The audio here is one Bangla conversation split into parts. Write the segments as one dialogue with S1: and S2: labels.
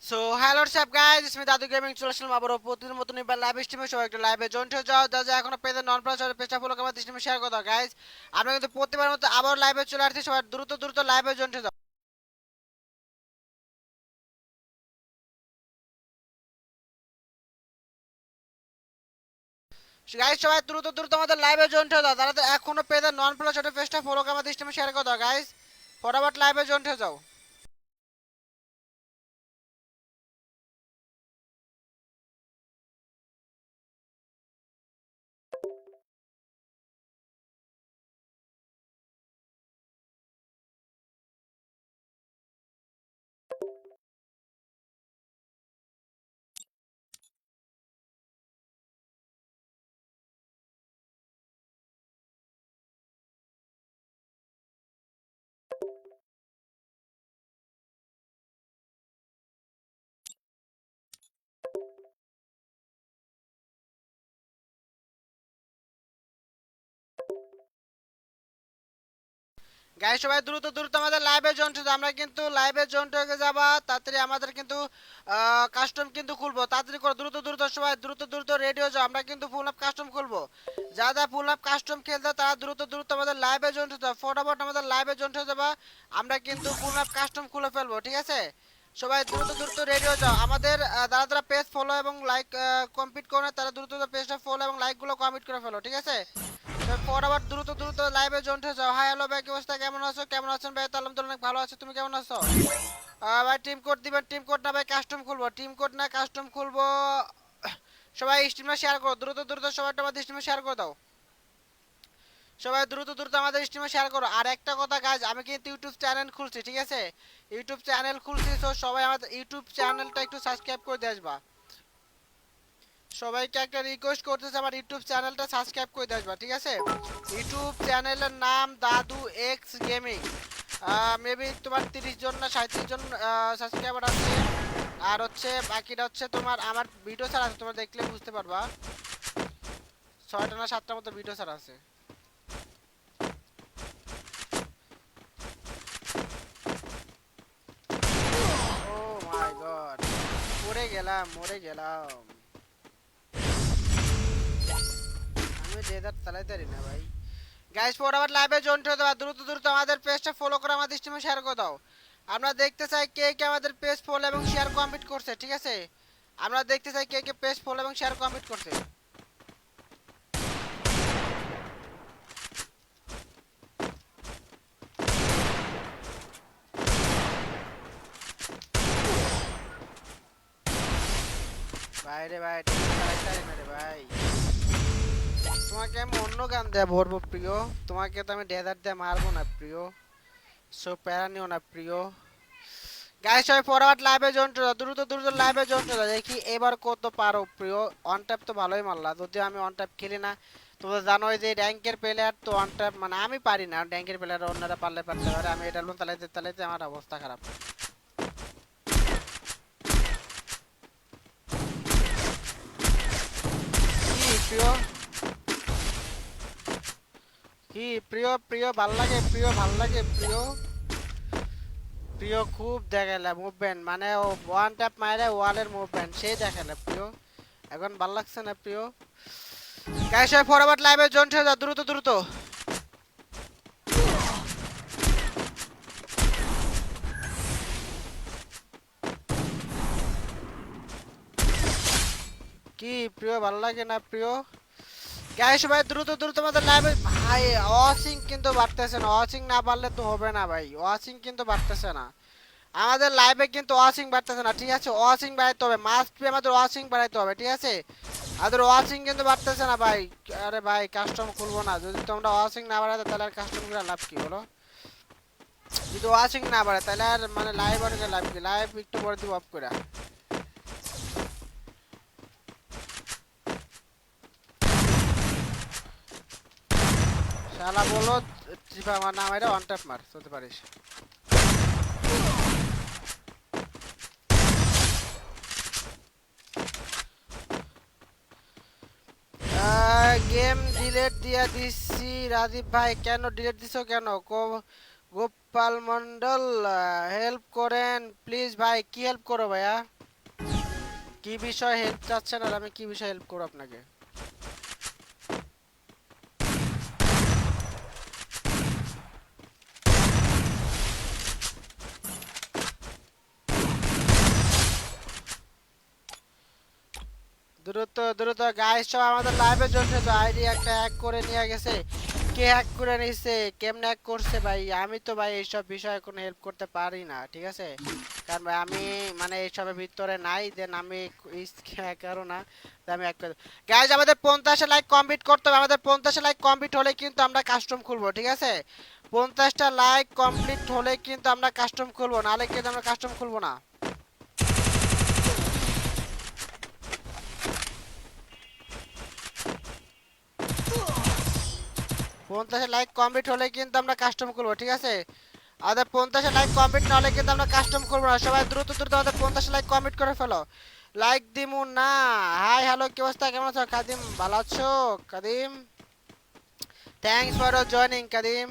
S1: সো হ্যালো হোয়াটসঅ্যাপ গাইস, আমি দাদু গেমিং চলে আসলাম আবারও প্রতিদিনের মতন এবার লাইভ স্ট্রিমে। সবাই একটু লাইভে জয়েন হয়ে যাও, যা যা এখনো পেজে নন প্লাস পেজটা ফলো করে স্ট্রিমে শেয়ার করে দাও গাইস। আমরা কিন্তু প্রতিবার মতো আবার লাইভে চলে আসছি, সবাই দ্রুত দ্রুত লাইভে জয়েন হয়ে যাও গাইস। সবাই দ্রুত দ্রুত আমাদের লাইভে জয়েন হয়ে যাও, যারা তো এখনো পেজে নন প্লাস পেজটা ফলো করে আমাদের স্ট্রিমে শেয়ার করে দাও গাইস। ফটাফট লাইভে জয়েন হয়ে যাও গাইস। সবাই দ্রুত দ্রুত আমাদের লাইভে জয়েন হয়ে যাও, আমরা কিন্তু লাইভে জয়েন হয়ে যাবা তাড়াতাড়ি। আমাদের কিন্তু কাস্টম কিন্তু খুলবো, তাড়াতাড়ি করে দ্রুত দ্রুত সবাই দ্রুত দ্রুত রেডি হয়ে যাও। আমরা কিন্তু ফুল আপ কাস্টম খুলবো, যা যা ফুল আপ কাস্টম খেলতে তারা দ্রুত দ্রুত আমাদের লাইভে জয়েন হয়ে যাও, ফটাফট আমাদের লাইভে জয়েন হয়ে যাবা। আমরা কিন্তু ফুল আপ কাস্টম খুলে ফেলবো, ঠিক আছে? সবাই দ্রুত দ্রুত রেডি হয়ে যাও। আমাদের যারা যারা পেজ ফলো এবং লাইক কমপ্লিট করে তারা দ্রুত দ্রুত পেজটা ফলো এবং লাইকগুলো কমপ্লিট করে ফেলো, ঠিক আছে? পর আবার দ্রুত দ্রুত লাইভে জয়েন হয়ে যাও। হাই হ্যালো ভাই, কি অবস্থা, কেমন আছো? কেমন আছেন ভাই? তো আলহামদুলিল্লাহ অনেক ভালো আছো, তুমি কেমন আছো? ভাই টিম কোড দিবেন, টিম কোড না ভাই কাস্টম খুলবো, টিম কোড না কাস্টম খুলবো। সবাই স্ট্রিমে শেয়ার করো দ্রুত দ্রুত, সবাই আমাদের স্ট্রিমে শেয়ার করে দাও। সবাই দ্রুত দ্রুত আমাদের স্ট্রিমে শেয়ার করো। আর একটা কথা গাইজ, আমি কিন্তু ইউটিউব চ্যানেল খুলছি, ঠিক আছে? ইউটিউব চ্যানেল খুলছি, তো সবাই আমাদের ইউটিউব চ্যানেলটা একটু সাবস্ক্রাইব করে দিয়ে আসবা। সবাইকে একটা রিকোয়েস্ট করতেছে, আমার ইউটিউব চ্যানেলটা সাবস্ক্রাইব করে দিয়ে আসবা, ঠিক আছে? ইউটিউব চ্যানেলের নাম দাদু এক্স গেমিং। মেবি তোমার 30 জন না 37 জন সাবস্ক্রাইবার আছে। আর হচ্ছে বাকিটা হচ্ছে তোমার আমার ভিডিও ছাড়া আছে, তোমরা দেখলে বুঝতে পারবা। 6টা না 7টার মতো ভিডিও ছাড়া আছে। ও মাই গড, মরে গেলাম মরে গেলাম। আমি ডেজার্ট চালাইতে পারি না ভাই। গাইস ফটাফট লাইভে জয়েন হয়ে দাও, দ্রুত দ্রুত আমাদের পেজটা ফলো করে আমাদের স্ট্রিমে শেয়ার করে দাও। আমরা দেখতে চাই কে কে আমাদের পেজ ফলো এবং শেয়ার কমপ্লিট করছে, ঠিক আছে? আমরা দেখতে চাই কে কে পেজ ফলো এবং শেয়ার কমপ্লিট করছে। ভাই রে ভাই, চালাইতে না রে ভাই। তোমাকে আমি অন্য গান দেয়া ভরবো প্রিয়, তোমাকে তো আমি ডেজার্ট দিয়ে মারবো না প্রিয়। সো প্যারা নিও না প্রিয়। গাইস সবাই ফরওয়ার্ড লাইভে জয়েন করো, দ্রুত দ্রুত লাইভে জয়েন করো। দেখি এবার কত পারো প্রিয়। অন ট্যাপ তো ভালোই মারলা, যদিও আমি অন ট্যাপ খেলি না। তোমরা জানোই যে র্যাঙ্কের প্লেয়ার তো অন ট্যাপ মানে আমি পারি না, র্যাঙ্কের প্লেয়ার অন্যরা পারলে পারতে পারে, আমি এটা লোন চালাইতে চালাইতে আমার অবস্থা খারাপ। কি প্রিয়, কি প্রিয় প্রিয় ভাল লাগে, প্রিয় ভাল লাগে প্রিয়। প্রিয় খুব দেখালে মুভমেন্ট, মানে ও ওয়ান ট্যাপ মারে ওয়ালের মুভমেন্ট সেই দেখালে প্রিয়। এখন ভাল লাগছে না প্রিয়? গাইস সবাই ফরওয়ার্ড লাইভে জয়েন হয়ে যাও দ্রুত দ্রুত। কি প্রিয় ভাল লাগে না প্রিয়? গাইস সবাই দ্রুত দ্রুত আমাদের লাইভে। ভাই ওয়াচিং কিন্তু বাড়তেছে না, ওয়াচিং না বাড়লে তো হবে না ভাই, ওয়াচিং কিন্তু বাড়তেছে না। আমাদের লাইভে কিন্তু ওয়াচিং বাড়তেছে না, ঠিক আছে? ওয়াচিং বাড়াইতে হবে, মাস্ট বি আমাদের ওয়াচিং বাড়াইতে হবে, ঠিক আছে? আমাদের ওয়াচিং কিন্তু বাড়তেছে না ভাই। আরে ভাই কাস্টম খুলবো না, যদি তোমরা ওয়াচিং না বাড়াতে তাহলে আর কাস্টম করে লাভ কি বলো? যদি ওয়াচিং না বাড়ে তাহলে আর মানে লাইভ আর লাভ কি? লাইভ একটু পরে দিব অফ করে। শালা বলো চিপা আমার নাম এটা ওয়ান ট্যাপ মার চলতে পারিস। গেম ডিলেট দিয়া দিছি রাজীব ভাই, কেন ডিলেট দিছো কেন? গোপাল মন্ডল হেল্প করেন প্লিজ ভাই। কি হেল্প করো ভাইয়া? কি বিষয়ে হেল্প চাচ্ছেন আর আমি কি বিষয়ে হেল্প করব আপনাকে? দ্রুত দ্রুত গাইস, সব আমাদের লাইভে চলছে তো। আইডি একটা হ্যাক করে নিয়ে গেছে। কে হ্যাক করে নিছে, কেমনে হ্যাক করছে ভাই? আমি তো ভাই এইসব বিষয়ে কোনো হেল্প করতে পারি না, ঠিক আছে? কারণ ভাই আমি মানে এইসবের ভিতরে নাই, দেন আমি হ্যাকারও না। তাই আমি হ্যাক করে গাইস, আমাদের 50 লাইক কমপ্লিট করতে হবে। আমাদের 50 লাইক কমপ্লিট হলে কিন্তু আমরা কাস্টম খুলবো, ঠিক আছে? 50টা লাইক কমপ্লিট হলে কিন্তু আমরা কাস্টম খুলবো, নাহলে কিন্তু আমরা কাস্টম খুলবো না। 50 লাইক কমপ্লিট হলে কিন্তু আমরা কাস্টম করবো, ঠিক আছে? আমাদের 50 লাইক কমপ্লিট না হলে কিন্তু আমরা কাস্টম করবো না। সবাই দ্রুত দ্রুত আমাদের 50 লাইক কমপ্লিট করে ফেলো। লাইক দিমু না। হাই হ্যালো, কি অবস্থা, কেমন আছো কাদিম? ভালো আছো Kadim? Thanks for joining Kadim.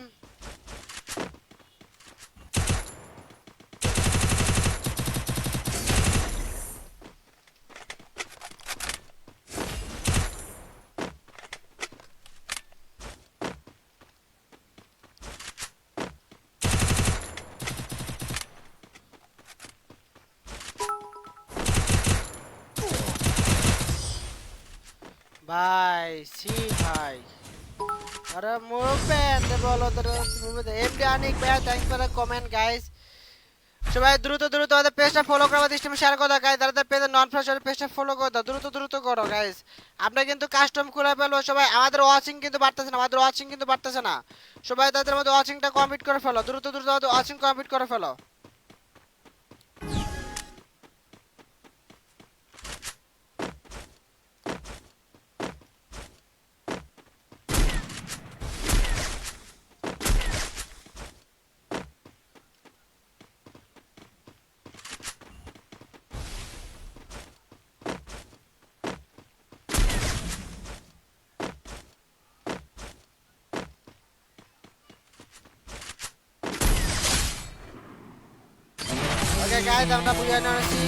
S1: ভাই সি ভাই, আরে মুভে বলো তো, মুভে এমডি আনিক ভাই, thanks for the comment guys. সবাই দ্রুত দ্রুত আমাদের পেজটা ফলো করে আমাদের স্ট্রিম শেয়ার করে দাও গাইস। যারা পেজে নন ফ্রেশ পেজটা ফলো করে দাও, দ্রুত দ্রুত করো গাইস। আমরা কিন্তু কাস্টম করে ফেলবো সবাই। আমাদের ওয়াচিং কিন্তু বাড়তেছে না, আমাদের ওয়াচিং কিন্তু বাড়তেছে না। সবাই তাদের মধ্যে ওয়াচিংটা কমপ্লিট করে ফেলো, দ্রুত দ্রুত আমাদের ওয়াচিং কমপ্লিট করে ফেলো। ওকে গাইস, আমরা বুঝে নিয়েছি।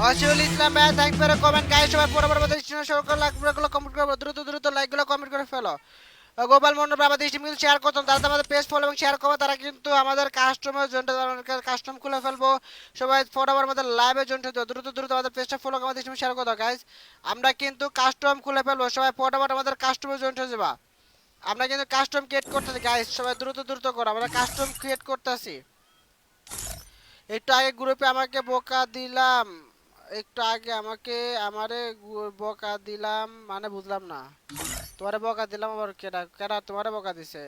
S1: অশিউল ইসলাম ভাই, থ্যাঙ্কস ফর কমেন্ট গাইস। সবাই পুরো মধ্যে স্ট্রিম শেয়ার করে লাইকগুলো কমেন্ট করো, দ্রুত দ্রুত লাইকগুলো কমেন্ট করে ফেলো। গোপাল মন্ডল ভাই, আমাদের স্ট্রিম কিন্তু শেয়ার করতাম, তারা আমাদের পেজ ফলো এবং শেয়ার করবো, তারা কিন্তু আমাদের কাস্টমার জন্য কাস্টম খুলে ফেলবো। সবাই ফটোবার আমাদের লাইভে জন্য দ্রুত দ্রুত আমাদের পেজটা ফলো করে আমাদের স্ট্রিম শেয়ার করে দাও গাইস। আমরা কিন্তু কাস্টম খুলে ফেলবো, সবাই ফটোবার আমাদের কাস্টমার জন্য যাবা। আমরা কিন্তু কাস্টম ক্রিয়েট করতেছি গাইস, সবাই দ্রুত দ্রুত করো, আমরা কাস্টম ক্রিয়েট করতেছি। একটু আগে গ্রুপে আমাকে বোকা দিলাম, একটু আগে আমাকে আমারে বোকা দিলাম মানে বুঝলাম না। তোমারে বকা দিলাম আবার কেডা কেডা তোমারে বকা দিছে?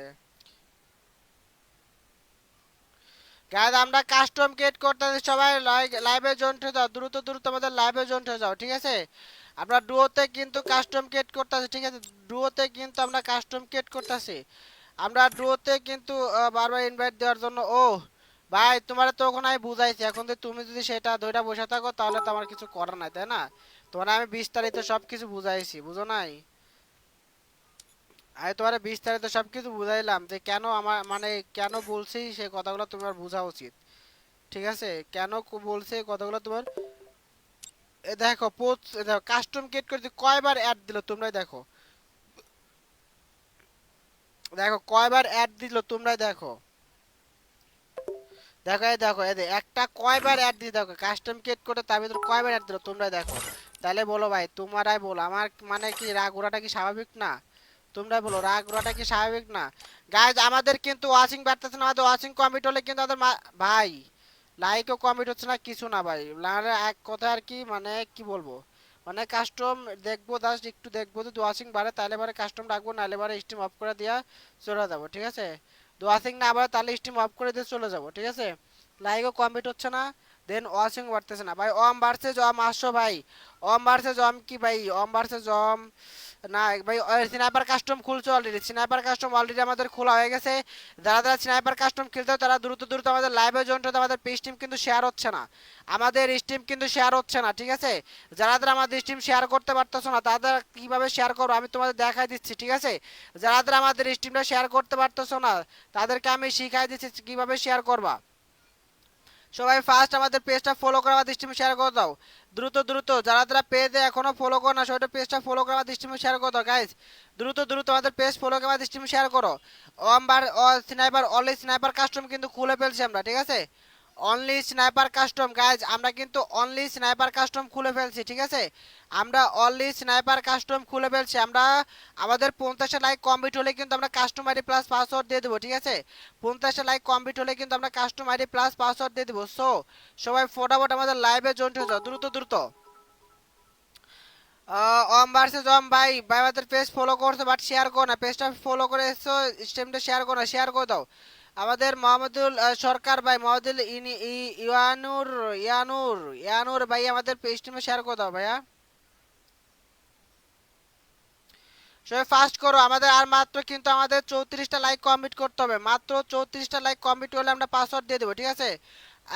S1: গাইস, আমরা কাস্টম ক্রিয়েট করতেছি, সবাই লাইভে জয়েন হয়ে যাও, দ্রুত দ্রুত আমাদের লাইভে জয়েন হয়ে যাও, ঠিক আছে? আমরা ডুয়োতে কিন্তু কাস্টম ক্রিয়েট করতেছি, ঠিক আছে? ডুয়োতে কিন্তু আমরা কাস্টম ক্রিয়েট করতেছি। আমরা ডুয়োতে কিন্তু বারবার ইনভাইট দেওয়ার জন্য। ও ভাই, তোমার তো ওখানে আমি বুঝাইছি, এখন তো তুমি যদি সেটা ধইরা বসে থাকো তাহলে তো আমার কিছু করার নাই, তাই না? তোমার আমি বিস্তারিত সব কিছু বুঝাইছি, বুঝো নাই? আমি তোমার বিস্তারিত সবকিছু বুঝাইলাম যে কেন আমার মানে কেন বলছি সেই কথাগুলো তোমার বোঝা উচিত, ঠিক আছে? কেন বলছে এই কথাগুলো তোমার। দেখো পোস্ট, দেখো কাস্টম ক্রিয়েট করতে কয়বার অ্যাড দিল তোমরাই দেখো। দেখো কয়বার অ্যাড দিল তোমরাই দেখো। দেখো এই দেখো এই একটা কয়বার অ্যাড দিয়ে দেখো কাস্টম ক্রিয়েট করে, তার ভিতর কয়বার অ্যাড দিল তোমরাই দেখো। তাহলে বলো ভাই, তোমারাই বলো আমার মানে কি রাগ ওরাটা কি স্বাভাবিক না? তোমরা বলো রাগ ওরাটা কি স্বাভাবিক না? গাইজ, আমাদের কিন্তু ওয়াচিং বাড়তেছে না, আমাদের ওয়াচিং কমপ্লিট হলে কিন্তু আমাদের ভাই লাইকও কমপ্লিট হচ্ছে না, কিছু না ভাই। মানে এক কথা আর কি, মানে কি বলবো, মানে কাস্টম দেখবো, জাস্ট একটু দেখবো, যদি ওয়াচিং বাড়ে তাহলে বারে কাস্টম রাখবো, নাহলে বারে স্ট্রিম অফ করে দিয়া চলে যাবো, ঠিক আছে? ওয়াচিং না বাড়ে তাহলে স্ট্রিম অফ করে দিয়ে চলে যাবো, ঠিক আছে? লাইকও কমপ্লিট হচ্ছে না, দেন ওয়াচিং বাড়তেছে না ভাই। অম বাড়ছে জম আসো ভাই। অম বাড়ছে জম কি ভাই? অম বাড়ছে জম না ভাই। স্নাইপার কাস্টম খুলছে অলরেডি, স্নাইপার কাস্টম অলরেডি আমাদের খোলা হয়ে গেছে। যারা যারা স্নাইপার কাস্টম খেলতে হয় তারা দ্রুত দ্রুত আমাদের লাইভে জয়েন হতে। আমাদের স্ট্রিম কিন্তু শেয়ার হচ্ছে না, আমাদের স্ট্রিম কিন্তু শেয়ার হচ্ছে না, ঠিক আছে? যারা যারা আমাদের স্ট্রিম শেয়ার করতে পারতেছো না তাদের কিভাবে শেয়ার করবো আমি তোমাদের দেখাই দিচ্ছি, ঠিক আছে? যারা যারা আমাদের স্ট্রিমটা শেয়ার করতে পারতেছো না তাদেরকে আমি শিখাই দিচ্ছি কিভাবে শেয়ার করবা। সবাই ফার্স্ট আমাদের পেজটা ফলো করে আমার স্ট্রিমে শেয়ার করে দাও। দ্রুত দ্রুত যারা যারা পেজে এখনো ফলো করো না সবাই পেজটা ফলো করে আমার স্ট্রিমে শেয়ার করে দাও গাইজ। দ্রুত দ্রুত আমাদের পেজ ফলো করে আমার স্ট্রিমে শেয়ার করো। ওমবার স্নাইপার অনলি স্নাইপার কাস্টম কিন্তু খুলে ফেলছি আমরা, ঠিক আছে? অনলি স্নাইপার কাস্টম গাইজ, আমরা কিন্তু অনলি স্নাইপার কাস্টম খুলে ফেলছি, ঠিক আছে? আমরা অনলি স্নাইপার কাস্টম খুলে ফেলছি আমরা। আমাদের 50 লাইক কমপ্লিট হলে কিন্তু আমরা কাস্টম আইডি প্লাস পাসওয়ার্ড দিয়ে দেবো, ঠিক আছে? 50 লাইক কমপ্লিট হলে কিন্তু আমরা কাস্টম আইডি প্লাস পাসওয়ার্ড দিয়ে দেবো। সো সবাই ফটাফট আমাদের লাইভে জয়েন হয়ে যাও, দ্রুত দ্রুত। ওম ভার্সেস ওম ভাই ভাই আমাদের পেজ ফলো করছে বাট শেয়ার করো না, পেজটা ফলো করে এসো, স্ট্রিমটা শেয়ার করো না, শেয়ার করে দাও। আমাদের মোহাম্মদুল সরকার ভাই, মোহাম্মদুল ইয়ানুর ইয়ানুর ইয়ানুর ভাই আমাদের পেজ স্ট্রিমে শেয়ার করে দাও ভাইয়া। সবাই ফাস্ট করো, আমাদের আর মাত্র কিন্তু আমাদের 34টা লাইক কমপ্লিট করতে হবে, মাত্র 34টা লাইক কমপ্লিট হলে আমরা পাসওয়ার্ড দিয়ে দেবো, ঠিক আছে?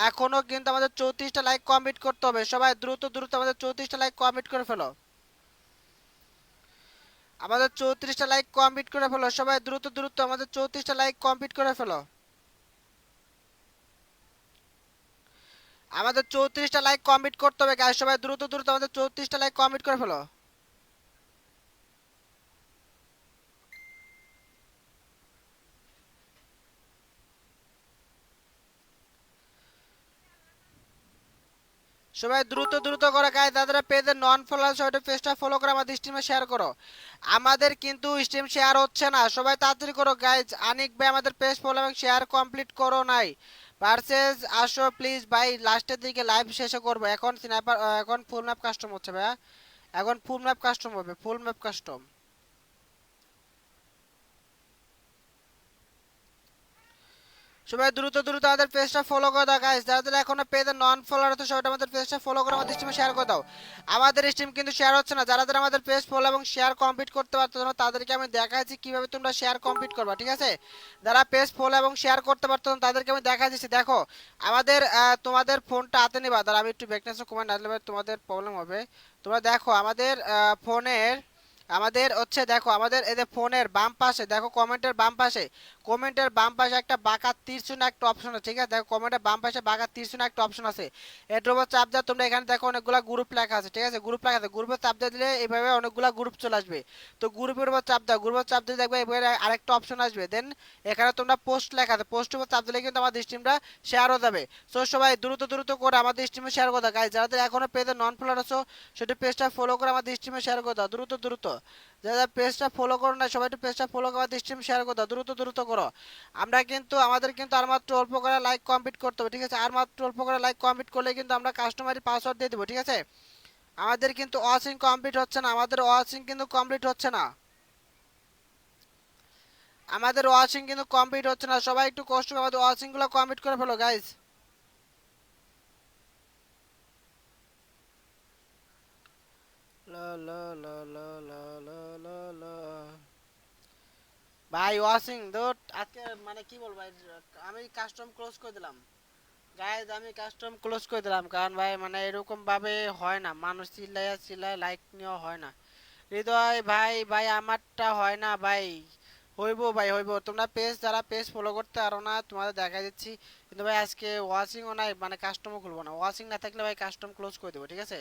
S1: এখনো কিন্তু আমাদের 34টা লাইক কমপ্লিট করতে হবে, সবাই দ্রুত দ্রুত আমাদের 34টা লাইক কমপ্লিট করে ফেলো। আমাদের 34টা লাইক কমপ্লিট করে ফেলো, সবাই দ্রুত দ্রুত আমাদের 34টা লাইক কমপ্লিট করে ফেলো। আমাদের 34টা লাইক কমপ্লিট করতে হবে গাইস, সবাই দ্রুত দ্রুত আমাদের 34টা লাইক কমপ্লিট করে ফেলো। সবাই দ্রুত দ্রুত করে গাইস, যারা পেজে নন ফলোয়ার সবাই পেজটা ফলো করে আমাদের স্ট্রিমে শেয়ার করো। আমাদের কিন্তু স্ট্রিম শেয়ার হচ্ছে না, সবাই তাড়াতাড়ি করো গাইস। আনিক ভাই আমাদের পেজ ফলো এবং শেয়ার কমপ্লিট করো নাই। ভার্সেস আসো প্লিজ ভাই, লাস্টের দিকে লাইভ শেষে করবো। এখন স্নাইপার এখন ফুল ম্যাপ কাস্টম হচ্ছে ভাইয়া, এখন ফুল ম্যাপ কাস্টম হবে, ফুল ম্যাপ কাস্টম। সবাই দ্রুত দ্রুত আমাদের পেজটা ফলো করে দাও গাইস, যারা যারা এখনো পেজে নন ফলোয়ার আছে সবাই আমাদের পেজটা ফলো করে আমাদের স্ট্রিমে শেয়ার করে দাও। আমাদের স্ট্রিম কিন্তু শেয়ার হচ্ছে না, যারা যারা আমাদের পেজ ফলো এবং শেয়ার কমপ্লিট করতে পারতো না তাদেরকে আমি দেখাচ্ছি কিভাবে তোমরা শেয়ার কমপ্লিট করবা, ঠিক আছে? যারা পেজ ফলো এবং শেয়ার করতে পারতো না তাদেরকে আমি দেখা দিচ্ছি। দেখো আমাদের তোমাদের ফোনটা হাতে নিবা, তারা আমি একটু ব্যাকনেস কমাই না দিলে তোমাদের প্রবলেম হবে। তোমরা দেখো আমাদের ফোনের আমাদের হচ্ছে, দেখো আমাদের এই যে ফোনের বাম পাশে দেখো, কমেন্টের বাম পাশে একটা বাঁকা তীরচিহ্ন একটা অপশন আছে, ঠিক আছে? দেখো কমেন্টের বাম পাশে বাঁকা তীরচিহ্ন একটা অপশন আছে, এটার উপর চাপ দাও। তোমরা এখানে দেখো অনেকগুলা গ্রুপ লেখা আছে, ঠিক আছে? গ্রুপ লেখা আছে, গ্রুপে চাপ দিয়ে দিলে এইভাবে অনেকগুলা গ্রুপ চলে আসবে। তো গ্রুপের উপর চাপ দাও, গ্রুপের চাপ দিয়ে দেখবে এবারে আরেকটা অপশন আসবে, দেন এখানে তোমরা পোস্ট লেখা আছে, পোস্টের উপর চাপ দিলে কিন্তু আমাদের স্ট্রিমটা শেয়ার হয়ে যাবে। সো সবাই দ্রুত দ্রুত করে আমাদের স্ট্রিমে শেয়ার করে দাও গাইজ, যারা এখনো পেজে নন ফলোয়ার আছো সেটা পেজটা ফলো করে আমাদের স্ট্রিমে শেয়ার করে দাও, দ্রুত দ্রুত। যারা পেজটা ফলো করো না সবাই একটু পেজটা ফলো করে স্ট্রিম শেয়ার করে দাও, দ্রুত দ্রুত করো। আমরা কিন্তু আমাদের কিন্তু আর মাত্র অল্প করে লাইক কমপ্লিট করতে হবে, ঠিক আছে? আর মাত্র অল্প করে লাইক কমপ্লিট করলে কিন্তু আমরা কাস্টমারি পাসওয়ার্ড দিয়ে দেবো, ঠিক আছে? আমাদের কিন্তু ওয়াচিং কমপ্লিট হচ্ছে না, আমাদের ওয়াচিং কিন্তু কমপ্লিট হচ্ছে না, আমাদের ওয়াচিং কিন্তু কমপ্লিট হচ্ছে না। সবাই একটু কষ্ট করে আমাদের ওয়াচিং গুলো কমপ্লিট করে ফেলো গাইজ। লা লা লা লা লা লা লা লা। ভাই ওয়াচিং দোট আজকে মানে কি বলবো ভাই, আমি কাস্টম ক্লোজ করে দিলাম গাইজ, আমি কাস্টম ক্লোজ করে দিলাম, কারণ ভাই মানে এরকম ভাবে হয় না, মানুষ চিল্লাইয়া চিল্লায় লাইক নেওয়া হয় না। হৃদয় ভাই ভাই আমারটা হয় না ভাই, হইবো ভাই হইবো। তোমরা পেজ যারা পেজ ফলো করতে পারো না তোমাদের দেখা দিচ্ছি, কিন্তু ভাই আজকে ওয়াচিংও নাই, মানে কাস্টমও খুলবো না। ওয়াচিং না থাকলে ভাই কাস্টম ক্লোজ করে দেবো, ঠিক আছে?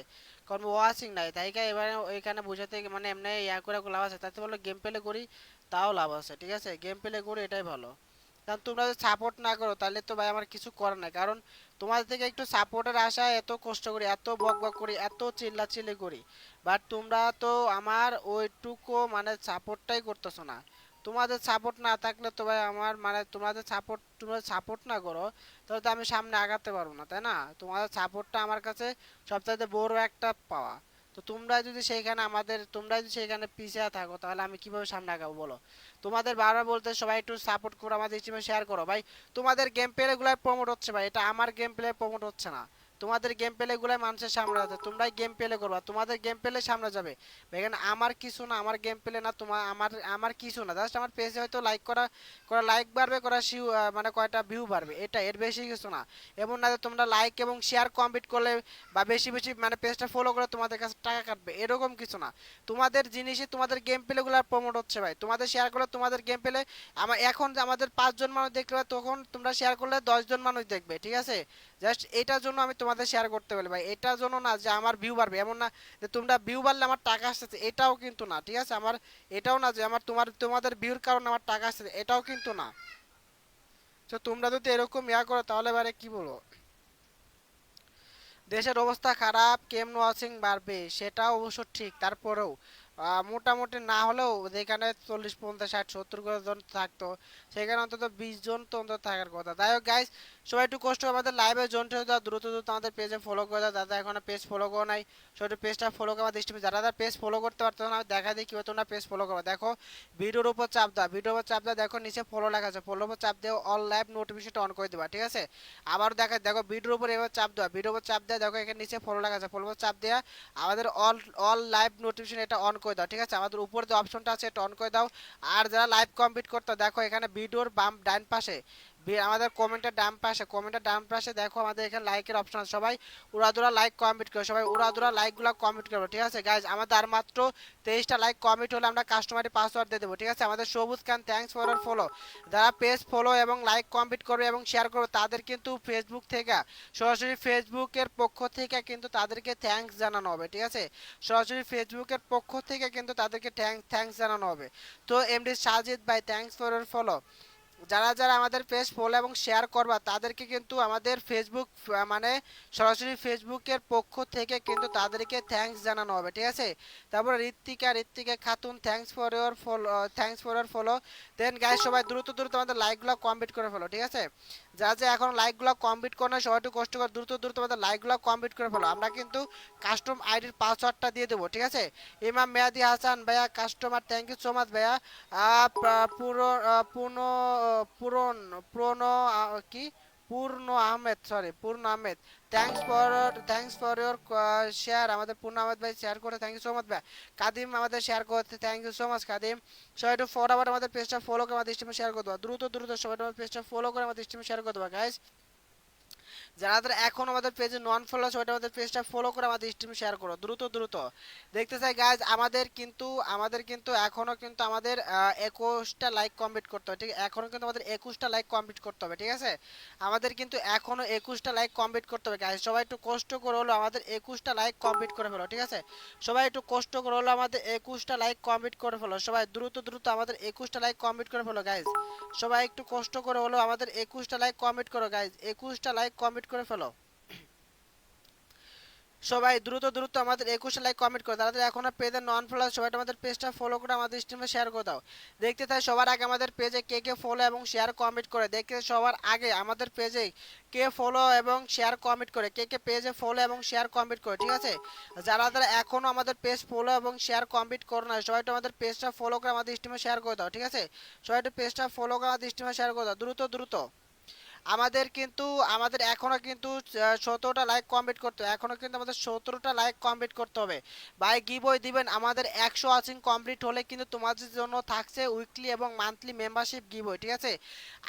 S1: কারণ ওয়াচিং নাই তাই এবারে ওইখানে বুঝাতে মানে এমনি ইয়া করে লাভ আছে, তাতে বললো গেম প্লে করি তাও লাভ আছে, ঠিক আছে? গেম প্লে করি এটাই ভালো। কারণ তোমরা যদি সাপোর্ট না করো তাহলে তো ভাই আমার কিছু করার নাই, কারণ তোমাদের থেকে একটু সাপোর্টের আশায় এত কষ্ট করি, এত বক বক করি, এত চিল্লাচিল্লি করি, বাট তোমরা তো আমার ওইটুকু মানে সাপোর্টটাই করতেছো না। তোমাদের সাপোর্ট না থাকলে তো ভাই আমার মানে তোমাদের সাপোর্ট, তোমরা সাপোর্ট না করো তাহলে তো আমি সামনে আগাতে পারবো না, তাই না? তোমাদের সাপোর্টটা আমার কাছে সবচাইতে বড় একটা পাওয়া। তো তোমরা যদি সেইখানে আমাদের, তোমরা যদি সেইখানে পিছিয়ে থাকো তাহলে আমি কিভাবে সামনে আগাবো বলো? তোমাদের বারবার বলতে সবাই একটু সাপোর্ট করো, আমাদের স্ট্রিমে শেয়ার করো ভাই। তোমাদের গেম প্লে গুলাই প্রমোট হচ্ছে ভাই, এটা আমার গেম প্লে প্রমোট হচ্ছে না। তোমাদের গেম প্লে গুলাই মানুষের সামনে আছে, তোমরাই গেম প্লে করবা, তোমাদের গেম প্লে সামনে যাবে। এখানে আমার কিছু না, আমার গেম প্লে না, তোমার আমার আমার কিছু না, জাস্ট আমার পেজে হয়তো লাইক করা করা লাইক বাড়বে, করা সিউ মানে কয়টা ভিউ বাড়বে, এটা এর বেশি কিছু না। এমন না যে তোমরা লাইক এবং শেয়ার কমপ্লিট করলে বা বেশি বেশি মানে পেজটা ফলো করে তোমাদের কাছে টাকা কাটবে, এরকম কিছু না। তোমাদের জিনিসই তোমাদের গেম প্লে গুলো প্রমোট হচ্ছে ভাই, তোমাদের শেয়ার করলে তোমাদের গেম প্লে আমার এখন আমাদের 5 জন মানুষ দেখতে পাবে, তখন তোমরা শেয়ার করলে 10 জন মানুষ দেখবে, ঠিক আছে? জাস্ট এটার জন্য আমি তোমাদের শেয়ার করতে বলি ভাই, এটার জন্য না যে আমার ভিউ বাড়বে, এমন না যে তোমরা ভিউ বাড়লে আমার টাকা আসতেছে, এটাও কিন্তু না, ঠিক আছে? আমার এটাও না যে আমার তোমাদের ভিউর কারণে আমার টাকা আসতেছে, এটাও কিন্তু না। তো তোমরা যদি এরকম ইয়া করো তাহলে এবারে কি বলবো, দেশের অবস্থা খারাপ, কেমন ওয়াচিং বাড়বে সেটাও অবশ্য ঠিক, তারপরেও মোটামুটি না হলেও যেখানে 40 50 60 70 জন থাকতো সেখানে অন্তত 20 জন তো অন্তত থাকার কথা। যাই হোক গাইস, সবাই একটু কষ্ট করে আমাদের লাইভে জয়েন হয়ে দাও, দ্রুত দ্রুত আমাদের পেজে ফলো করে দাও, যারা এখনো পেজ ফলো করো নাই সবাই একটু পেজটা ফলো করে আমাদের স্ট্রিমে, যারা পেজ ফলো করতে পারতো না আমি দেখা দিই কীভাবে তোমরা পেজ ফলো করো। দেখো ভিডিওর উপর চাপ দাও, ভিডিওর উপর চাপ দাও, দেখো নিচে ফলো লেখা আছে, ফলোর উপর চাপ দিয়ে অল লাইভ নোটিফিকেশনটা অন করে দেবা, ঠিক আছে? আবার দেখা দেখো ভিডিওর উপর এবার চাপ দেওয়া, ভিডিওর উপর চাপ দেওয়া, দেখো এখানে নিচে ফলো লেখা আছে, ফলোর উপর চাপ দেওয়া আমাদের অল অল লাইভ নোটিফিকেশন এটা অন করে দাও, ঠিক আছে? আমাদের উপরে যে অপশনটা আছে এটা অন করে দাও। আর যারা লাইভ কমপ্লিট করতে দেখো এখানে ভিডিওর বাম ডান পাশে আমাদের কমেন্টের ডান পাশে দেখো আমাদের এখানে লাইকের অপশন আছে, সবাই উড়াদুরা লাইক কমেন্ট করো, সবাই উড়াদুরা লাইকগুলো কমেন্ট করো, ঠিক আছে গাইজ? আমাদের আর মাত্র 23টা লাইক কমেন্ট হলে আমরা কাস্টমারি পাসওয়ার্ড দিয়ে দেবো, ঠিক আছে? আমাদের সবুজ খান থ্যাঙ্কস ফর আর ফলো, যারা পেজ ফলো এবং লাইক কমেন্ট করবে এবং শেয়ার করবে তাদের কিন্তু ফেসবুক থেকে সরাসরি ফেসবুকের পক্ষ থেকে কিন্তু তাদেরকে থ্যাঙ্কস জানানো হবে, ঠিক আছে? সরাসরি ফেসবুকের পক্ষ থেকে কিন্তু তাদেরকে থ্যাঙ্কস জানানো হবে। তো এমডি সাজিদ ভাই থ্যাঙ্কস ফর আর ফলো, যারা যারা আমাদের পেজ ফলো এবং শেয়ার করবা তাদেরকে কিন্তু আমাদের ফেসবুক মানে সরাসরি ফেসবুকের পক্ষ থেকে কিন্তু তাদেরকে থ্যাঙ্কস জানানো হবে, ঠিক আছে? তারপর Ritwika Khatun thanks for your follow. Then guys সবাই দ্রুত দ্রুত আমাদের লাইকগুলো কমপ্লিট করে ফেলো, ঠিক আছে? যা যা এখন লাইকগুলো কমপ্লিট করে না সবাই একটু কষ্ট করে দ্রুত দ্রুত আমাদের লাইকগুলো কমপ্লিট করে ফেলো, আমরা কিন্তু কাস্টম আইডির পাসওয়ার্ডটা দিয়ে দেবো, ঠিক আছে? ইমাম মেয়াদি হাসান ভাইয়া customer, thank you so much ভাইয়া। পুরো পূর্ণ পূরণ পূর্ণ কি পূর্ণ আহমেদ, সরি পূর্ণ Ahmed, thanks for your share, আমাদের পূর্ণ আহমেদ ভাই শেয়ার করে থ্যাংক ইউ সো মাচ ভাই। কাদিম আমাদের শেয়ার করতে থ্যাংক ইউ সো মাচ কাদিম। সবাই একটু ফটাফট আমাদের পেজটা ফলো করে আমাদের স্ট্রিমে শেয়ার করে দেবো, দ্রুত দ্রুত সবাই আমাদের পেজটা ফলো করে আমাদের স্ট্রিমে শেয়ার করে দেবো গাইস। যারা যারা এখন আমাদের পেজে নন ফলো সেটা আমাদের পেজটা ফলো করে আমাদের স্ট্রিম শেয়ার করো দ্রুত দ্রুত। দেখতে চাই গাইজ আমাদের কিন্তু এখনো কিন্তু আমাদের 21টা লাইক কমপ্লিট করতে হবে, ঠিক এখনো কিন্তু আমাদের 21টা লাইক কমপ্লিট করতে হবে, ঠিক আছে? আমাদের কিন্তু এখনো 21টা লাইক কমপ্লিট করতে হবে গাইজ, সবাই একটু কষ্ট করে হলো আমাদের 21টা লাইক কমপ্লিট করে ফেলো, ঠিক আছে? সবাই একটু কষ্ট করে হলো আমাদের 21টা লাইক কমপ্লিট করে ফেলো, সবাই দ্রুত দ্রুত আমাদের 21টা লাইক কমপ্লিট করে ফেলো গাইজ। সবাই একটু কষ্ট করে হলো আমাদের 21টা লাইক কমপ্লিট করো গাইজ, 21টা লাইক কমপ্লিট করে ফেলো। সবাই দ্রুত দ্রুত আমাদের 21 লাইক কমেন্ট করে তাড়াতাড়ি এখনো পেজে নন ফলো সবাই আমাদের পেজটা ফলো করে আমাদের স্ট্রিমে শেয়ার করে দাও। দেখতে চাই সবার আগে আমাদের পেজে কে কে ফলো এবং শেয়ার কমেন্ট করে, দেখতে সবার আগে আমাদের পেজে কে ফলো এবং শেয়ার কমেন্ট করে, কে কে পেজে ফলো এবং শেয়ার কমেন্ট করে, ঠিক আছে? যারা যারা এখনো আমাদের পেজ ফলো এবং শেয়ার কমেন্ট করো না সবাই আমাদের পেজটা ফলো করে আমাদের স্ট্রিমে শেয়ার করে দাও, ঠিক আছে? সবাই পেজটা ফলো করে আমাদের স্ট্রিমে শেয়ার করে দাও দ্রুত দ্রুত। আমাদের এখনো কিন্তু 17টা লাইক কমপ্লিট করতে হবে, এখনো কিন্তু আমাদের 17টা লাইক কমপ্লিট করতে হবে ভাই। গিভওয়ে দিবেন আমাদের 100 ওয়াচিং কমপ্লিট হলে কিন্তু তোমাদের জন্য থাকছে উইকলি এবং মান্থলি মেম্বারশিপ গিভওয়ে, ঠিক আছে?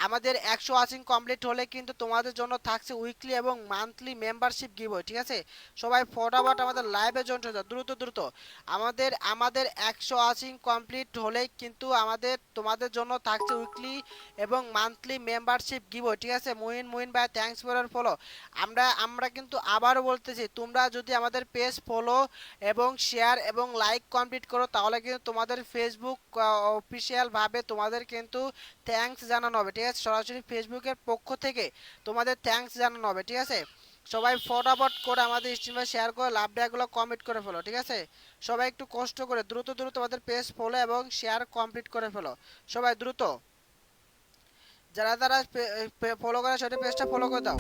S1: আমাদের 100 ওয়াচিং কমপ্লিট হলে কিন্তু তোমাদের জন্য থাকছে উইকলি এবং মান্থলি মেম্বারশিপ গিভওয়ে, ঠিক আছে? সবাই ফটাফট আমাদের লাইভে জয়েন হয়ে যাও দ্রুত দ্রুত। আমাদের 100 ওয়াচিং কমপ্লিট হলেই কিন্তু তোমাদের জন্য থাকছে উইকলি এবং মান্থলি মেম্বারশিপ গিভওয়ে, ঠিক আছে? মুহিন ভাই থ্যাঙ্কস ফর ফলো। আমরা কিন্তু আবারও বলতেছি তোমরা যদি আমাদের পেজ ফলো এবং শেয়ার এবং লাইক কমপ্লিট করো তাহলে কিন্তু তোমাদের ফেসবুক অফিসিয়াল ভাবে তোমাদের কিন্তু থ্যাঙ্কস জানানো হবে, ঠিক আছে? সরাসরি ফেসবুকের পক্ষ থেকে তোমাদের থ্যাঙ্কস জানানো হবে, ঠিক আছে? সবাই ফটাফট করে আমাদের স্ট্রিমে শেয়ার করে লাভ ডেগুলো কমপ্লিট করে ফেলো, ঠিক আছে? সবাই একটু কষ্ট করে দ্রুত দ্রুত আমাদের পেজ ফলো এবং শেয়ার কমপ্লিট করে ফেলো সবাই দ্রুত। যারা যারা ফলো করে সেটা পেজটা ফলো করে দাও।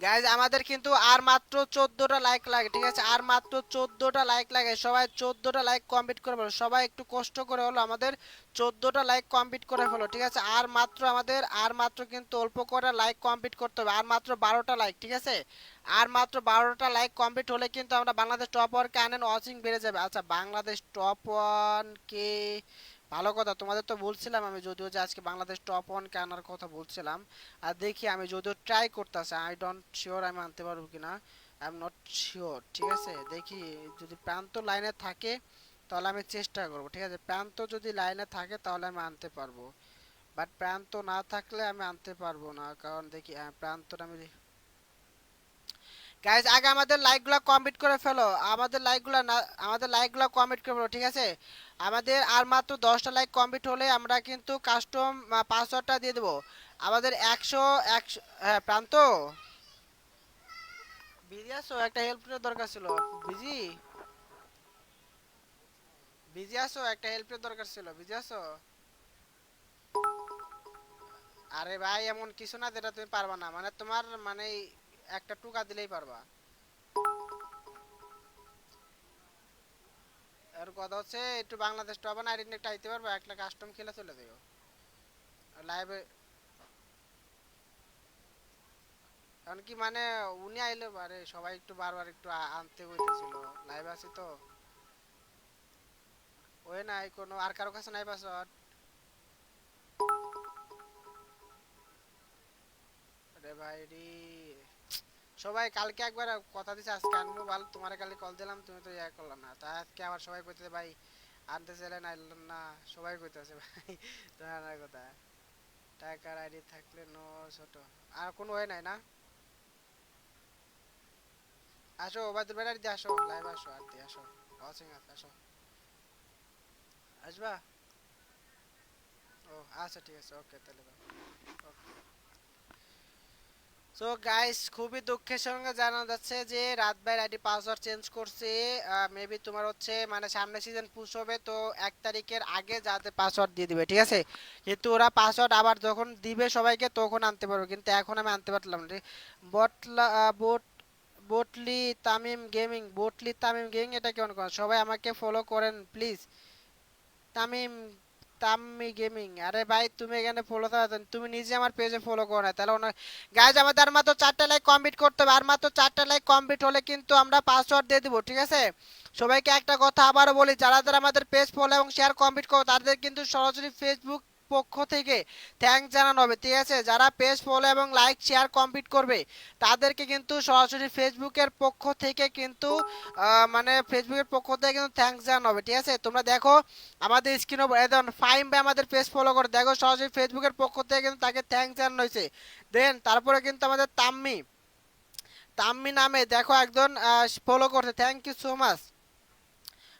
S1: গাইজ আমাদের কিন্তু আর মাত্র 14টা লাইক লাগে, ঠিক আছে? আর মাত্র 14টা লাইক লাগে, সবাই 14টা লাইক কমপ্লিট করে ফেলো, সবাই একটু কষ্ট করে হলো আমাদের 14টা লাইক কমপ্লিট করে ফেলো, ঠিক আছে? আর মাত্র কিন্তু অল্প করে লাইক কমপ্লিট করতে হবে, আর মাত্র 12টা লাইক, ঠিক আছে? আর মাত্র 12টা লাইক কমপ্লিট হলে কিন্তু আমরা বাংলাদেশ টপ ওয়ান কে আনেন ওয়াচিং বেড়ে যাবে। আচ্ছা বাংলাদেশ টপ ওয়ান কে ভালো কথা, তোমাদের তো বলছিলাম আমি যদিও যে আজকে বাংলাদেশ টপ 1 কে আনার কথা বলছিলাম। আর দেখি আমি যদিও ট্রাই করতেছি, আই ডোন্ট শিওর আমি আনতে পারবো কিনা, আই এম নট শিওর। ঠিক আছে, দেখি যদি প্রান্ত লাইনে থাকে তাহলে আমি চেষ্টা করব। ঠিক আছে, প্রান্ত যদি লাইনে থাকে তাহলে আমি আনতে পারবো, বাট প্রান্ত না থাকলে আমি আনতে পারবো না। কারণ দেখি প্রান্তটা আমি গাইজ আগে আমাদের লাইকগুলো কমপ্লিট করে ফেলো, আমাদের লাইকগুলো না, আমাদের লাইকগুলো কমপ্লিট করে ফেলো। ঠিক আছে, আমাদের আর মাত্র 10টা লাইক কমপ্লিট হলে আমরা কিন্তু কাস্টম পাসওয়ার্ডটা দিয়ে দেবো। আমাদের 100 হ্যাঁ প্রান্ত বিজি আছো, একটা হেল্পের দরকার ছিল। বিজি বিজি আছো, একটা হেল্পের দরকার ছিল, বিজি আছো? আরে ভাই এমন কিছু না যেটা তুমি পারবা না, মানে তোমার মানে একটা টুকা দিলেই পারবা। আর কথা হচ্ছে একটু বাংলাদেশ টপ আইডি একটা আইতে পারবা, একটা কাস্টম খেলে চলে যাও লাইভে। কারণ কি মানে উনি আইলে পারে সবাই একটু বারবার একটু আনতে হইতেছিল, লাইভ আছি তো। ওই নাই কোনো আর কারো কাছে নাই পাসওয়ার্ড? আরে ভাই রে, সবাই কালকে একবার কথা দিছে আজকে আনবো, ভালো তোমার কালকে কল দিলাম তুমি তো ইয়া করলাম না, তা আজকে আবার সবাই কইতেছে ভাই আনতে চাইলেন আইলেন না, সবাই কইতেছে ভাই তোমার কথা। টাকার আইডি থাকলে নো ছোট আর কোনো ওয়ে নাই না? আসো ওবায়দুল ভাই দিয়ে আসো, লাইভ আসো আর দিয়ে আসো, ওয়াচিং আছে আসো। আসবা? ও আচ্ছা ঠিক আছে, ওকে তাহলে ওকে। সো গাইস খুবই দুঃখের সঙ্গে জানা যাচ্ছে যে রাত ভাই আইডি পাসওয়ার্ড চেঞ্জ করছে। মেবি তোমার হচ্ছে মানে সামনে সিজন পুশ হবে তো 1 তারিখের আগে যাতে পাসওয়ার্ড দিয়ে দিবে। ঠিক আছে, কিন্তু ওরা পাসওয়ার্ড আবার যখন দিবে সবাইকে তখন আনতে পারবে, কিন্তু এখন আমি আনতে পারলাম না। বটলা বট বটলি তামিম গেমিং এটা কেমন করেন? সবাই আমাকে ফলো করেন প্লিজ। তামিম তাম্মি গেমিং, আরে ভাই তুমি এখানে ফলো থাকেন, তুমি নিজে আমার পেজে ফলো করো না তাহলে ওনার। গাইজ আমাদের আর মাত্র 4টা লাইক কমপ্লিট করতে হবে, আর মাত্র 4টা লাইক কমপ্লিট হলে কিন্তু আমরা পাসওয়ার্ড দিয়ে দিব। ঠিক আছে, সবাইকে একটা কথা আবারও বলি, যারা যারা আমাদের পেজ ফলো এবং শেয়ার কমপ্লিট করো তাদের কিন্তু সরাসরি ফেসবুক পক্ষ থেকে থ্যাঙ্কস জানানো হবে। ঠিক আছে, যারা পেজ ফলো এবং লাইক শেয়ার কমপ্লিট করবে তাদেরকে কিন্তু সরাসরি ফেসবুকের পক্ষ থেকে কিন্তু মানে ফেসবুকের পক্ষ থেকে কিন্তু থ্যাঙ্কস জানানো হবে। ঠিক আছে, তোমরা দেখো আমাদের স্ক্রিন ওভার একদম ফাইম ভাই আমাদের পেজ ফলো করে দেখো, সরাসরি ফেসবুকের পক্ষ থেকে কিন্তু তাকে থ্যাঙ্কস জানানো হয়েছে। দেন তারপরে কিন্তু আমাদের তাম্মি তাম্মি নামে দেখো একজন ফলো করছে, thank you so much.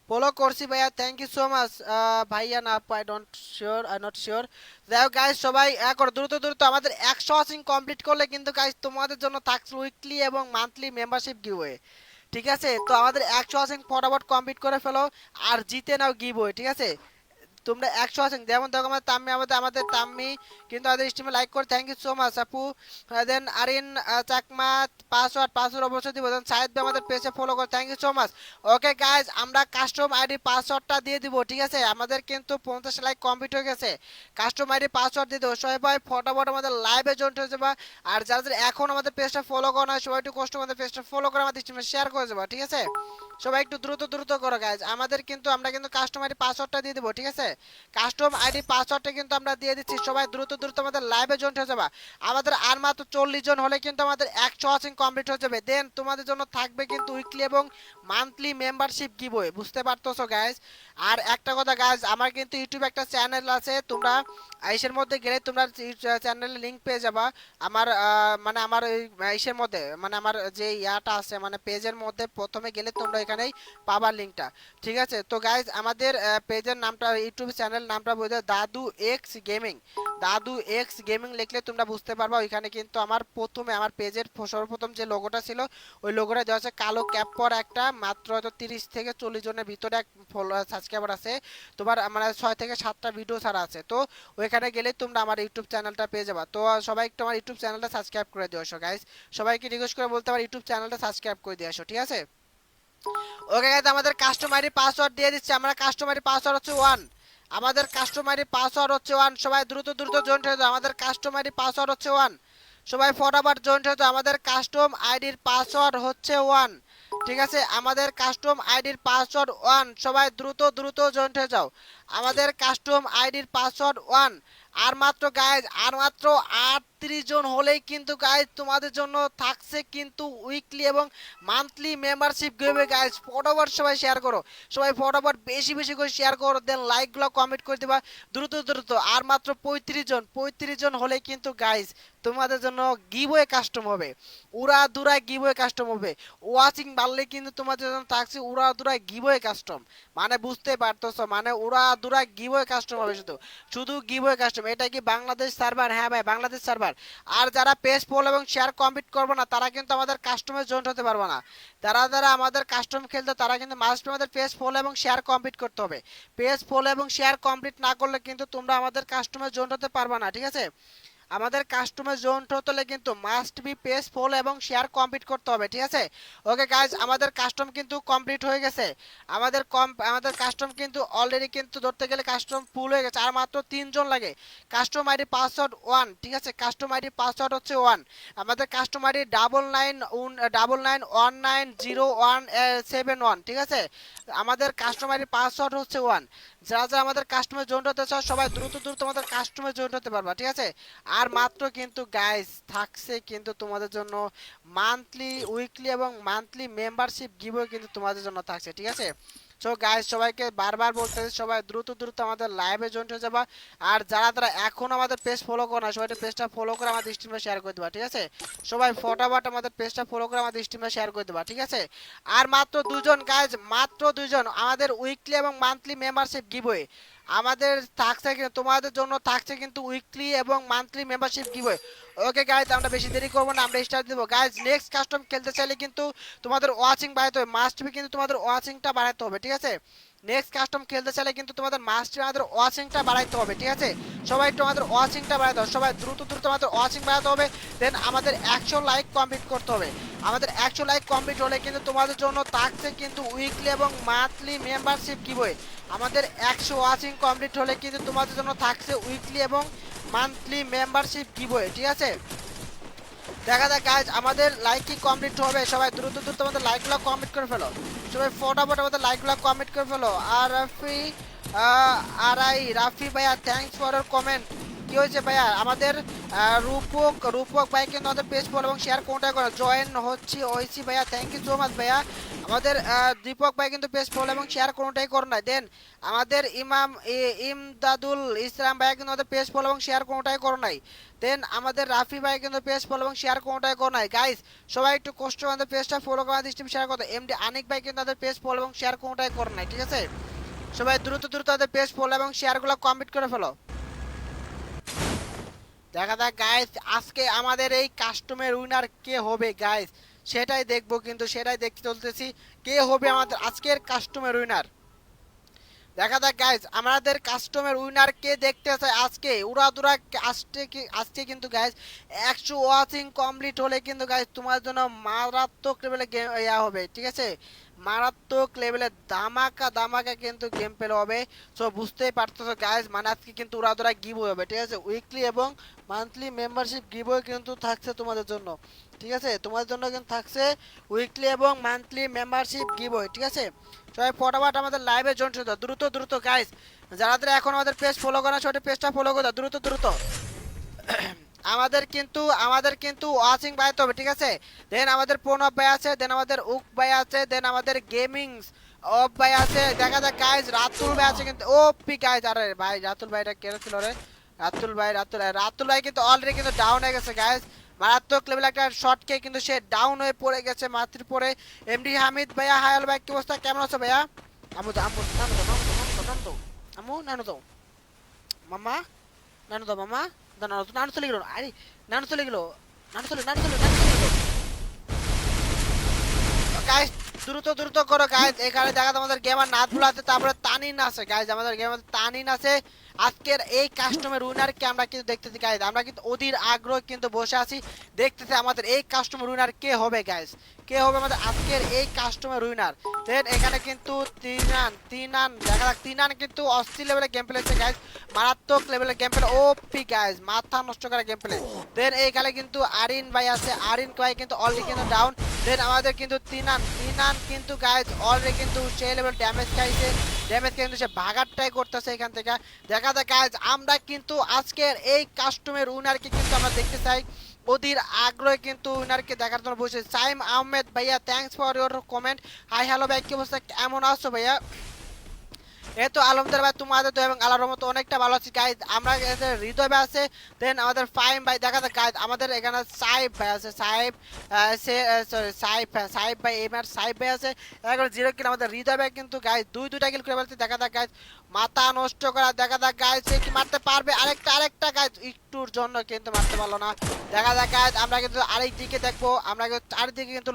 S1: Follow করছি ভাইয়া, থ্যাংক ইউ সো মাচ। ভাইয়া না I don't sure, I not sure. যাই হোক গাইজ সবাই করো দ্রুত দ্রুত, আমাদের 100 ওয়াচিং কমপ্লিট করলে কিন্তু গাইজ তোমাদের জন্য থাকছে উইকলি এবং মান্থলি মেম্বারশিপ গিভওয়ে। ঠিক আছে, তো আমাদের 100 ওয়াচিং ফটাফট কমপ্লিট করে ফেলো আর জিতে নাও গিভওয়ে। ঠিক আছে, তোমরা 100 আছেন যেমন দেখো আমাদের তাম্মি, আমাদের তাম্মি কিন্তু আমাদের স্ট্রিমে লাইক করে, থ্যাংক ইউ সো মাচ আপু। দেন আরিন চাকমা পাসওয়ার্ড অবশ্যই দিব। দেন সাইদ ভাই আমাদের পেজে ফলো করে, thank you so much. Okay guys আমরা কাস্টম আইডি পাসওয়ার্ডটা দিয়ে দিব। ঠিক আছে, আমাদের কিন্তু 50 লাইক কমপ্লিট হয়ে গেছে, কাস্টম আইডি পাসওয়ার্ড দিয়ে দেবো। সবাই ভাই ফটাফট আমাদের লাইভে জয়েন হয়ে যাবা। আর যারা যারা এখন আমাদের পেজটা ফলো করো না সবাই একটু কষ্ট আমাদের পেজটা ফলো করে আমাদের স্ট্রিমে শেয়ার করে যাবা। ঠিক আছে, সবাই একটু দ্রুত দ্রুত করো গাইজ, আমাদের কিন্তু আমরা কিন্তু কাস্টম আইডি পাসওয়ার্ডটা দিয়ে দেবো। ঠিক আছে, কাস্টম আইডি পাসওয়ার্ডটা কিন্তু আমরা দিয়ে দিচ্ছি, সবাই দ্রুত দ্রুত আমাদের লাইভে জয়েন হয়ে যাবে। আমাদের আর মাত্র 40 জন হলে কিন্তু আমাদের 100 ওয়াচিং কমপ্লিট হয়ে যাবে। দেন তোমাদের জন্য থাকবে কিন্তু উইকলি এবং মান্থলি মেম্বারশিপ গিভওয়ে, বুঝতে পারতেছো গাইজ। আর একটা কথা গাইজ, আমার কিন্তু ইউটিউবে একটা চ্যানেল আছে, তোমরা আইসের মধ্যে গেলে তোমরা চ্যানেলের লিংক পেয়ে যাবা। আমার মানে আমার ওই আইসের মধ্যে মানে আমার যে ইয়াটা আছে মানে পেজের মধ্যে প্রথমে গেলে তোমরা এখানেই পাবা লিংকটা। ঠিক আছে, তো গাইজ আমাদের পেজের নামটা ইউটিউব চ্যানেল নামটা বলতে দাদু এক্স গেমিং, দাদু এক্স গেমিং লিখলে তোমরা বুঝতে পারবা। ওইখানে কিন্তু আমার প্রথমে আমার পেজের সর্বপ্রথম যে লোগোটা ছিল ওই লোগোটা দেওয়া আছে কালো ক্যাপ পর একটা, মাত্র হয়তো 30 থেকে 40 জনের ভিতরে এক সাবস্ক্রাইবার আছে, তোমার মানে 6 থেকে 7টা ভিডিও ছাড়া আছে। তো ওইখানে গেলে তোমরা আমার ইউটিউব চ্যানেলটা পেয়ে যাবা। তো সবাই একটু আমার ইউটিউব চ্যানেলটা সাবস্ক্রাইব করে দিও গাইস, সবাইকে রিকোয়েস্ট করে বলতে আমার ইউটিউব চ্যানেলটা সাবস্ক্রাইব করে দিয়ে আসো। ঠিক আছে, ওকে গাইস আমাদের কাস্টমারি পাসওয়ার্ড দিয়ে দিচ্ছি, আমরা কাস্টমারি পাসওয়ার্ড হচ্ছে 1, আমাদের কাস্টমারি পাসওয়ার্ড হচ্ছে 1, সবাই দ্রুত দ্রুত জয়েন্ট হয়ে যাও, আমাদের কাস্টমারি পাসওয়ার্ড হচ্ছে 1, সবাই ফটাফট জয়েন্ট হয়ে যাও, আমাদের কাস্টম আইডির পাসওয়ার্ড হচ্ছে 1। ঠিক আছে, আমাদের কাস্টম আইডির পাসওয়ার্ড 1, সবাই দ্রুত দ্রুত জয়েন্ট হয়ে যাও। আমাদের কাস্টম আইডির পাসওয়ার্ড 1। আর মাত্র গাইজ, আর মাত্র 38 জন হলেই কিন্তু গাইজ তোমাদের জন্য থাকছে কিন্তু উইকলি এবং মান্থলি মেম্বারশিপ গিভওয়ে গাইজ। ফটোফট সবাই শেয়ার করো, সবাই ফটোফট বেশি বেশি করে শেয়ার করো, দেন লাইকগুলো কমেন্ট করে দিবা দ্রুত দ্রুত। আর মাত্র 35 জন হলেই কিন্তু গাইজ তোমাদের জন্য গিভওয়ে কাস্টম হবে, উড়াধুরায় গিভওয়ে কাস্টম হবে। ওয়াচিং বাড়লে কিন্তু তোমাদের জন্য থাকছে উড়াধুরায় গিভওয়ে কাস্টম, মানে বুঝতে পারতেছো, মানে উড়াধুরায় গিভওয়ে কাস্টম হবে, শুধু শুধু গিভওয়ে কাস্টম। এটা কি বাংলাদেশ সার্ভার? হ্যাঁ ভাই, বাংলাদেশ সার্ভার। আর যারা পেজ ফলো এবং শেয়ার কমপ্লিট করবে না তারা কিন্তু আমাদের কাস্টমে জয়েন্ট হতে পারবে না। তারা যারা আমাদের কাস্টম খেলতে তারা কিন্তু মাস্ট আমাদের পেজ ফলো এবং শেয়ার কমপ্লিট করতে হবে। পেজ ফলো এবং শেয়ার কমপ্লিট না করলে কিন্তু তোমরা আমাদের কাস্টমে জয়েন্ট হতে পারবে না, ঠিক আছে? আমাদের কাস্টমার জয়েন্ট হতে হলে কিন্তু মাস্ট বি পেজ ফলো এবং শেয়ার কমপ্লিট করতে হবে, ঠিক আছে? ওকে গাইজ, আমাদের কাস্টম কিন্তু কমপ্লিট হয়ে গেছে। আমাদের কাস্টম কিন্তু অলরেডি কিন্তু ধরতে গেলে কাস্টম ফুল হয়ে গেছে, আর মাত্র 3 জন লাগে। কাস্টম আইডি পাসওয়ার্ড 1, ঠিক আছে? কাস্টম আইডি পাসওয়ার্ড হচ্ছে 1। আমাদের কাস্টম আইডি 99190171, ঠিক আছে? আমাদের কাস্টম আইডি পাসওয়ার্ড হচ্ছে 1। যারা যারা আমাদের কাস্টমার জয়েন্ট হতে চাও সবাই দ্রুত দ্রুত আমাদের কাস্টমার জয়েন্ট হতে পারবা, ঠিক আছে? আর মাত্র কিন্তু গাইস থাকছে কিন্তু তোমাদের জন্য মান্থলি, উইকলি এবং মান্থলি মেম্বারশিপ গিভওয়ে কিন্তু তোমাদের জন্য থাকছে, ঠিক আছে? সো গাইস, সবাইকে বারবার বলতেছি সবাই দ্রুত দ্রুত আমাদের লাইভে জয়েন্ট হয়ে যাবা। আর যারা যারা এখন আমাদের পেজ ফলো করো না সবাই পেজটা ফলো করে আমাদের স্ট্রিমে শেয়ার করে দেবা, ঠিক আছে? সবাই ফটাফট আমাদের পেজটা ফলো করে আমাদের স্ট্রিমে শেয়ার করে দেবা, ঠিক আছে? আর মাত্র 2 জন গাইস, মাত্র 2 জন আমাদের উইকলি এবং মান্থলি মেম্বারশিপ গিভওয়ে আমাদের থাকছে, তোমাদের জন্য থাকছে কিন্তু উইকলি এবং মান্থলি মেম্বারশিপ গিভওয়ে। ওকে গাইজ, আমরা বেশি দেরি করবো না, আমরা স্টার্ট দেবো। গাইজ, নেক্সট কাস্টম খেলতে চাইলে কিন্তু তোমাদের ওয়াচিং বাড়াতে হবে, মাস্ট বি কিন্তু তোমাদের ওয়াচিংটা বাড়াতে হবে, ঠিক আছে? নেক্সট কাস্টম খেলতে চাইলে কিন্তু তোমাদের মাস্ট আমাদের ওয়াচিংটা বাড়াইতে হবে, ঠিক আছে? সবাই একটু আমাদের ওয়াচিংটা বাড়াতে হবে, সবাই দ্রুত দ্রুত আমাদের ওয়াচিং বাড়াতে হবে। দেন আমাদের 100 লাইক কমপ্লিট করতে হবে। আমাদের 100 লাইক কমপ্লিট হলে কিন্তু তোমাদের জন্য থাকছে কিন্তু উইকলি এবং মান্থলি মেম্বারশিপ গিভওয়ে। আমাদের 100 ওয়াচিং কমপ্লিট হলে কিন্তু তোমাদের জন্য থাকছে উইকলি এবং মান্থলি মেম্বারশিপ গিভওয়ে, ঠিক আছে? দেখা যাক গাইজ, আমাদের লাইক কি কমপ্লিট হবে? সবাই দ্রুত দ্রুত আমাদের লাইকগুলো কমপ্লিট করে ফেলো, সবাই ফটাফট আমাদের লাইকগুলো কমপ্লিট করে ফেলো। আর রাফি ভাইয়া, থ্যাঙ্কস ফর ইওর কমেন্ট। কি হয়েছে ভাইয়া? আমাদের রূপক ভাই কিন্তু আমাদের পেজ ফলো এবং শেয়ার কোনটা করে জয়েন হচ্ছে ওইসি ভাইয়া, থ্যাংক ইউ সো মাচ ভাইয়া। আমাদের দীপক ভাই কিন্তু পেজ ফলো এবং শেয়ার কোনটাই করে নাই। দেন আমাদের ইমদাদুল ইসলাম ভাইয়া কিন্তু আমাদের পেজ ফলো এবং শেয়ার কোনটাই করে নাই। দেন আমাদের রাফি ভাই কিন্তু পেজ ফলো এবং শেয়ার কোনটাই করে নাই। গাইস, সবাই একটু কষ্ট করে আমাদের পেজটা ফলো করে আমাদের স্ট্রিম শেয়ার করতে। এমডি আনিক ভাই কিন্তু আমাদের পেজ ফলো এবং শেয়ার কোনটাই করে নাই, ঠিক আছে? সবাই দ্রুত দ্রুত আমাদের পেজ ফলো এবং শেয়ারগুলো কমপ্লিট করে ফেলো। দেখা যাক গাইস, আজকে আমাদের এই কাস্টমের উইনার কে হবে গাইস, সেটাই দেখবো, কিন্তু সেটাই দেখতে চলতেছি কে হবে আমাদের আজকের কাস্টমের উইনার। দেখা যাক গাইস, আমাদের কাস্টমের উইনার কে দেখতে চাই আজকে উড়াদুরা। আজকে কিন্তু গাইস 100 ওয়াচিং কমপ্লিট হলে কিন্তু গাইস তোমার জন্য মারাত্মক লেভেলে গেম হবে, ঠিক আছে? মারাত্মক লেভেলে ধামাকা ধামাকা কিন্তু গেম প্লে হবে। সো বুঝতেই পারতেছো গাইস, মানে আজকে কিন্তু উড়াদুরা গিভওয়ে হবে, ঠিক আছে? উইকলি এবং মান্থলি মেম্বারশিপ গিভওয়ে কিন্তু থাকছে তোমাদের জন্য, ঠিক আছে? তোমাদের জন্য কিন্তু থাকছে উইকলি এবং মান্থলি মেম্বারশিপ গিভওয়ে, ঠিক আছে? সবাই ফটাফট আমাদের লাইভে জয়েন হয়ে দাও দ্রুত দ্রুত গাইস। যারা এখন আমাদের পেজ ফলো করে না সবাই পেজটা ফলো করে দাও দ্রুত দ্রুত। আমাদের কিন্তু ওয়াচিং বাড়াতে হবে, ঠিক আছে? দেন আমাদের প্রণব ভাই আছে, দেন আমাদের উক ভাই আছে, দেন আমাদের গেমিং অফ ভাই আছে। দেখা যাক গাইস, রাতুল ভাই আছে কিন্তু ওপি গাইস। আরে ভাই, রাতুল ভাইটা কে ছিল রে? রাতুল ভাই কিন্তু অলরেডি কিন্তু ডাউন হয়ে গেছে গাইস। মারাত্মক লেভেল একটা শটকে কিন্তু সে ডাউন হয়ে পড়ে গেছে মাত্র পরে। এমডি হামিদ ভাইয়া, হায়াল ভাই, কি অবস্থা, কেমন আছো ভাইয়া? আমু আমু নানু তো নানু তো নানু তো নানু তো আমু নানু তো মামা, নানু তো মামা, নানু তো নানু চলে গেল। আরে নানু চলে গেল, নানু চলে গেল। গাইস, দ্রুত দ্রুত করো গাইস। এখানে দেখা আমাদের গেমার নাথগুলো আছে, তারপরে তানিন আছে গাইস, আমাদের গেমার তানিন আছে। আজকের এই কাস্টমার উইনারকে আমরা কিন্তু দেখতেছি গাইস, আমরা কিন্তু অধীর আগ্রহ কিন্তু বসে আছি দেখতেছি আমাদের এই কাস্টমার উইনার কে হবে গাইস, কে হবে আমাদের আজকের এই কাস্টমার উইনার। দেন এখানে কিন্তু তিনান দেখা যাক, তিনান কিন্তু অস্থির লেভেলে গেম প্লেছে গাইস, মারাত্মক লেভেলে গেম প্লে, ওপি গাইস, মাথা নষ্ট করা গেম প্লে। দেন এইখানে কিন্তু আরিন ভাই আছে, আরিন ভাই কিন্তু অলরেডি কিন্তু ডাউন। দেন আমাদের কিন্তু তিনান কিন্তু গাইজ অলরেডি কিন্তু সেই লেভেল ড্যামেজ খাইছে, ড্যামেজ কিন্তু সে ভাগার ট্রাই করতেছে এখান থেকে। দেখা যায় গাইজ আমরা কিন্তু আজকের এই কাস্টমের উইনারকে কিন্তু আমরা দেখতে চাই, অধীর আগ্রহে কিন্তু উইনারকে দেখার জন্য বসে। সাইম আহমেদ ভাইয়া, thanks for your comment. Hi hello ভাই, কি অবস্থা, কেমন আছো ভাইয়া? এই তো আলহামদুলিল্লাহ ভাই, তোমাদের তো এবং আল্লাহর রহমতে অনেকটা ভালো আছি গাইজ। আমরা হৃদয় ভাই আছে, দেন আমাদের ফাইম ভাই, দেখা যায় গাইজ আমাদের এখানে সাইব ভাই আছে, সাইব সে সরি সাইব, সাইব ভাই এমআর সাইব ভাই আছে, এখন 0 কিল। আমাদের হৃদয় ভাই কিন্তু গাইজ দুইটা কিল করে ফেলছে, দেখা যাক গাইজ মাথা নষ্ট করা, দেখা যাক গাইজ সে কি মারতে পারবে। আরেকটা গাইজ একটুর জন্য কিন্তু মারতে পারলো না। দেখা যাক গাইজ আমরা কিন্তু আরেক দিকে দেখবো, আমরা কিন্তু চারিদিকে কিন্তু